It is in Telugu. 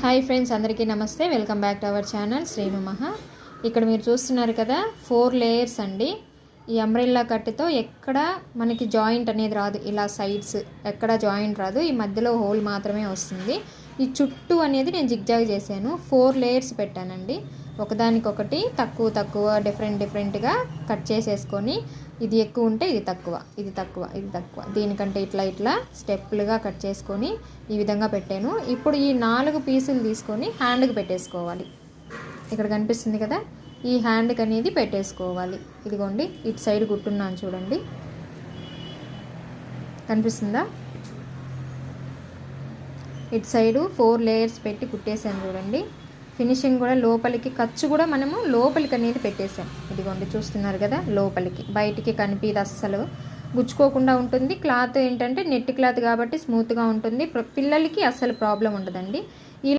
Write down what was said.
హాయ్ ఫ్రెండ్స్, అందరికీ నమస్తే. Welcome back to our channel Srinu మహా. ఇక్కడ మీరు చూస్తున్నారు కదా, 4 లేయర్స్ అండి. ఈ అంబ్రెల్లా కట్టుతో ఎక్కడ మనకి జాయింట్ అనేది రాదు. ఇలా సైడ్స్ ఎక్కడ జాయింట్ రాదు, ఈ మధ్యలో హోల్ మాత్రమే వస్తుంది. ఈ చుట్టూ అనేది నేను జిగ్జాగ్ చేశాను. 4 లేయర్స్ పెట్టానండి. ఒకదానికొకటి తక్కువ డిఫరెంట్గా కట్ చేసేసుకొని, ఇది ఎక్కువ ఉంటే ఇది తక్కువ, ఇది తక్కువ, ఇది తక్కువ, దీనికంటే ఇట్లా స్టెప్పులుగా కట్ చేసుకొని ఈ విధంగా పెట్టాను. ఇప్పుడు ఈ 4 పీసులు తీసుకొని హ్యాండ్కి పెట్టేసుకోవాలి. ఇక్కడ కనిపిస్తుంది కదా, ఈ హ్యాండ్కి అనేది పెట్టేసుకోవాలి. ఇదిగోండి, ఇటు సైడ్ కుట్టున్నాను చూడండి, కనిపిస్తుందా? ఇటు సైడు 4 లేయర్స్ పెట్టి కుట్టేసాను చూడండి. ఫినిషింగ్ కూడా లోపలికి, ఖర్చు కూడా మనము లోపలికి అనేది పెట్టేసాం. ఇదిగోండి, చూస్తున్నారు కదా, లోపలికి, బయటికి కనిపిది, అస్సలు గుచ్చుకోకుండా ఉంటుంది. క్లాత్ ఏంటంటే నెట్ క్లాత్ కాబట్టి స్మూత్గా ఉంటుంది. పిల్లలకి అస్సలు ప్రాబ్లం ఉండదండి.